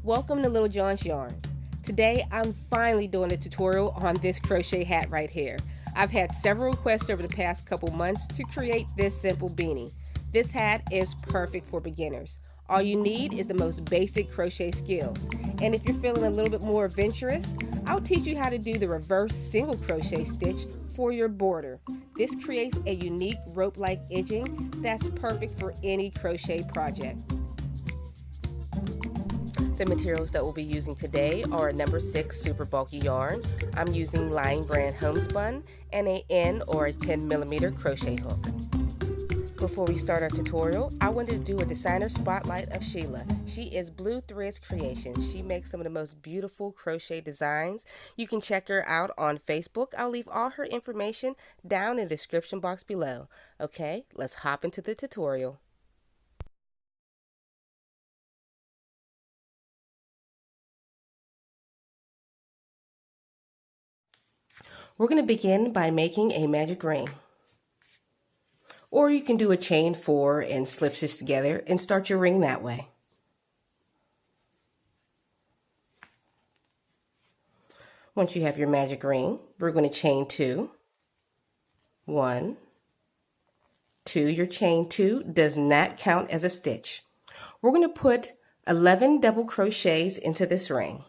Welcome to Little John's Yarns. Today I'm finally doing a tutorial on this crochet hat right here. I've had several requests over the past couple months to create this simple beanie. This hat is perfect for beginners. All you need is the most basic crochet skills. And if you're feeling a little bit more adventurous, I'll teach you how to do the reverse single crochet stitch for your border. This creates a unique rope-like edging that's perfect for any crochet project. The materials that we'll be using today are a number 6 super bulky yarn. I'm using Line brand homespun and a N or a 10mm crochet hook. Before we start our tutorial, I wanted to do a designer spotlight of Shelia. She is Blue Threads Creations. She makes some of the most beautiful crochet designs. You can check her out on Facebook. I'll leave all her information down in the description box below. Okay, let's hop into the tutorial. We're going to begin by making a magic ring. Or you can do a chain 4 and slip stitch together and start your ring that way. Once you have your magic ring, we're going to chain 2. 1, 2. Your chain 2 does not count as a stitch. We're going to put 11 double crochets into this ring.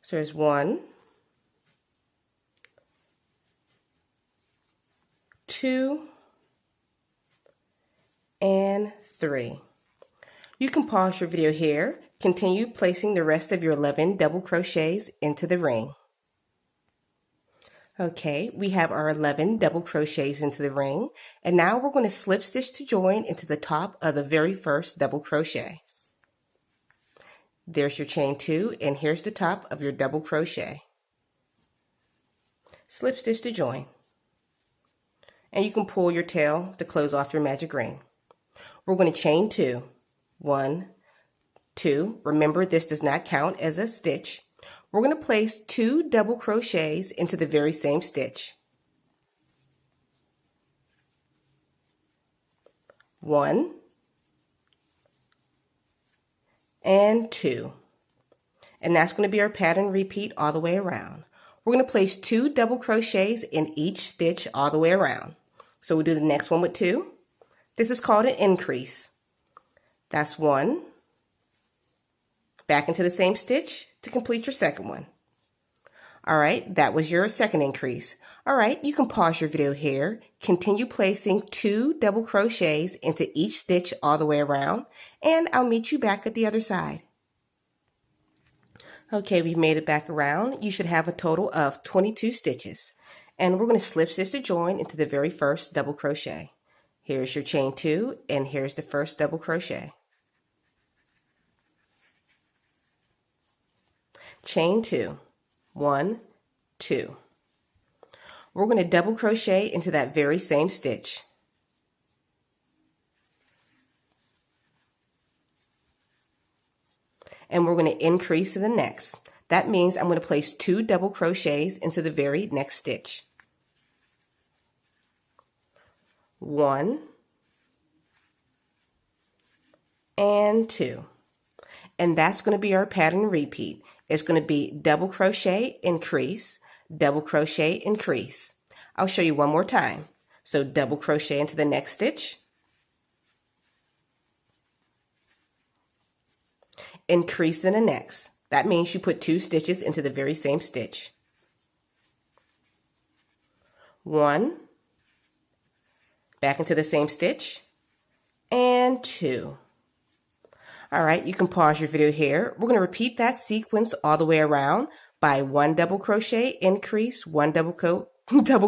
So there's 1, 2, and 3. You can pause your video here. Continue placing the rest of your 11 double crochets into the ring. Okay, we have our 11 double crochets into the ring, and now we're going to slip stitch to join into the top of the very first double crochet. There's your chain 2, and here's the top of your double crochet. Slip stitch to join. And you can pull your tail to close off your magic ring. We're going to chain 2. 1, 2. Remember, this does not count as a stitch. We're going to place 2 double crochets into the very same stitch. 1 and 2. And that's going to be our pattern repeat all the way around. We're going to place 2 double crochets in each stitch all the way around. So we'll do the next one with 2. This is called an increase. That's 1. Back into the same stitch to complete your second one. All right, that was your second increase. All right, you can pause your video here. Continue placing 2 double crochets into each stitch all the way around, and I'll meet you back at the other side. Okay, we've made it back around. You should have a total of 22 stitches. And we're going to slip stitch to join into the very first double crochet. Here's your chain 2, and here's the first double crochet. Chain 2. 1, 2. We're going to double crochet into that very same stitch. And we're going to increase to the next. That means I'm going to place 2 double crochets into the very next stitch. 1 and 2. And that's going to be our pattern repeat. It's going to be double crochet, increase, double crochet, increase. I'll show you one more time. So double crochet into the next stitch. Increase in the next. That means you put 2 stitches into the very same stitch. 1, back into the same stitch, and 2. All right, you can pause your video here. We're going to repeat that sequence all the way around by 1 double crochet, increase, 1 double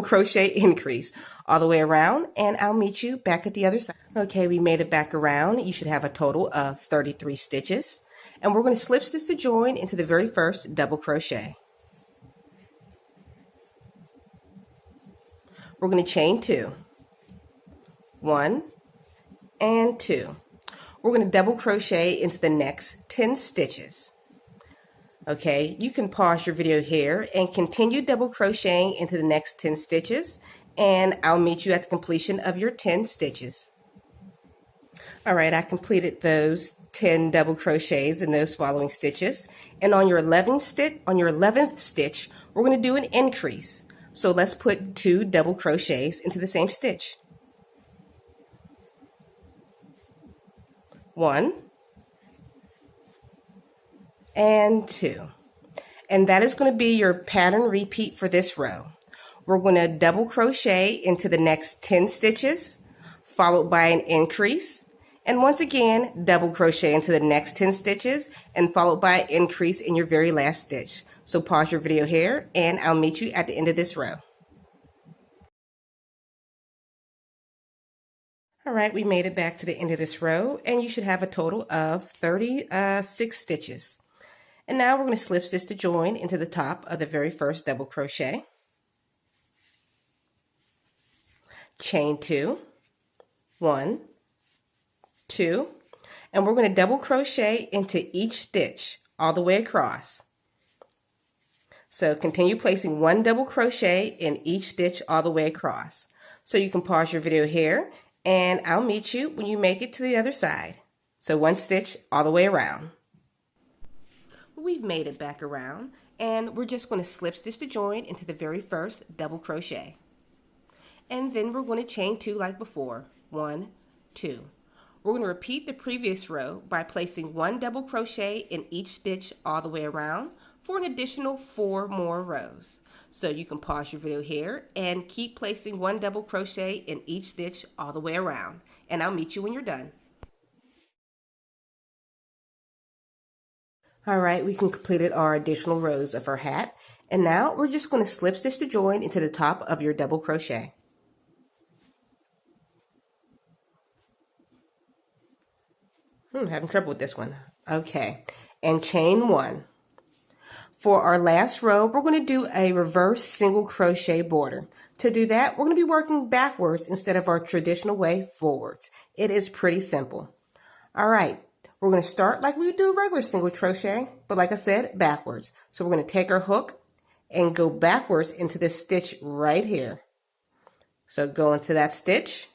crochet, increase, all the way around, and I'll meet you back at the other side. Okay, we made it back around. You should have a total of 33 stitches. And we're going to slip stitch to join into the very first double crochet. We're going to chain 2. 1 and 2. We're going to double crochet into the next 10 stitches. Okay, you can pause your video here and continue double crocheting into the next 10 stitches, and I'll meet you at the completion of your 10 stitches. All right, I completed those 10 double crochets in those following stitches. And on your 11th stitch, we're going to do an increase. So let's put 2 double crochets into the same stitch. 1 and 2. And that is going to be your pattern repeat for this row. We're going to double crochet into the next 10 stitches, followed by an increase. And once again, double crochet into the next 10 stitches and followed by an increase in your very last stitch. So pause your video here and I'll meet you at the end of this row. All right, we made it back to the end of this row and you should have a total of 36 stitches. And now we're going to slip stitch to join into the top of the very first double crochet. Chain 2, 1, 2, and we're going to double crochet into each stitch all the way across. So continue placing 1 double crochet in each stitch all the way across. So you can pause your video here and I'll meet you when you make it to the other side. So 1 stitch all the way around. We've made it back around and we're just going to slip stitch to join into the very first double crochet. And then we're going to chain 2 like before. 1, 2. We're going to repeat the previous row by placing 1 double crochet in each stitch all the way around for an additional 4 more rows. So you can pause your video here and keep placing 1 double crochet in each stitch all the way around. And I'll meet you when you're done. All right, we completed our additional rows of our hat. And now we're just going to slip stitch to join into the top of your double crochet. Having trouble with this one. Okay, and chain 1. For our last row, we're going to do a reverse single crochet border. To do that, we're going to be working backwards instead of our traditional way forwards. It is pretty simple. All right, we're going to start like we would do a regular single crochet, but like I said, backwards. So we're going to take our hook and go backwards into this stitch right here. So go into that stitch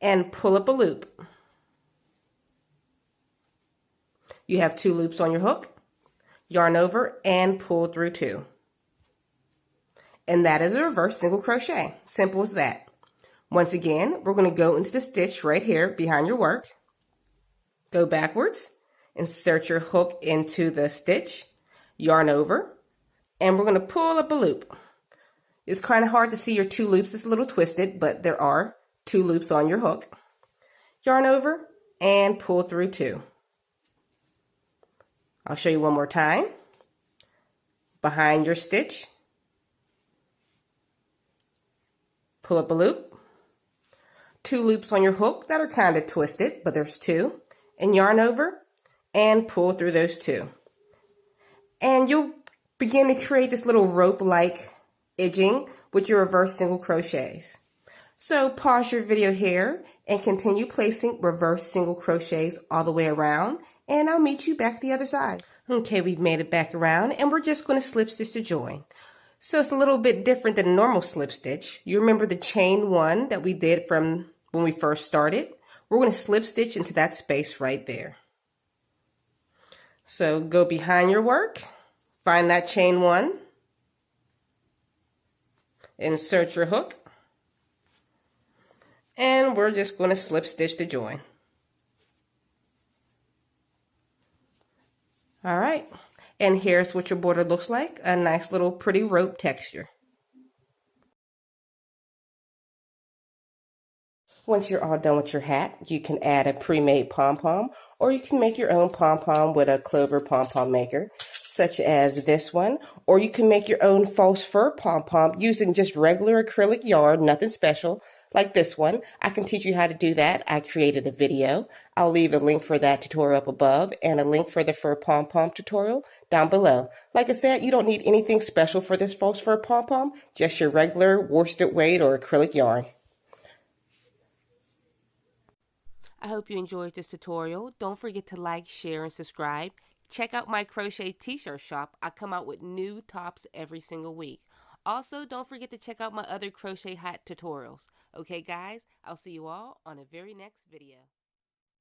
and pull up a loop. You have 2 loops on your hook, yarn over and pull through 2. And that is a reverse single crochet. Simple as that. Once again, we're going to go into the stitch right here behind your work. Go backwards, insert your hook into the stitch, yarn over, and we're going to pull up a loop. It's kind of hard to see your 2 loops. It's a little twisted, but there are 2 loops on your hook. Yarn over and pull through 2. I'll show you one more time. Behind your stitch, pull up a loop, 2 loops on your hook that are kind of twisted, but there's 2, and yarn over and pull through those 2. And you'll begin to create this little rope-like edging with your reverse single crochets. So pause your video here and continue placing reverse single crochets all the way around, and I'll meet you back at the other side. Okay, we've made it back around and we're just going to slip stitch to join. So it's a little bit different than a normal slip stitch. You remember the chain 1 that we did from when we first started? We're going to slip stitch into that space right there. So go behind your work, find that chain 1, insert your hook, and we're just going to slip stitch to join. All right, and here's what your border looks like, a nice little pretty rope texture. Once you're all done with your hat, you can add a pre-made pom-pom, or you can make your own pom-pom with a clover pom-pom maker, such as this one, or you can make your own false fur pom-pom using just regular acrylic yarn, nothing special, like this one. I can teach you how to do that. I created a video. I'll leave a link for that tutorial up above and a link for the fur pom-pom tutorial down below. Like I said, you don't need anything special for this false fur pom-pom, just your regular worsted weight or acrylic yarn. I hope you enjoyed this tutorial. Don't forget to like, share, and subscribe. Check out my crochet t-shirt shop. I come out with new tops every single week. Also, don't forget to check out my other crochet hat tutorials. Okay guys, I'll see you all on a very next video.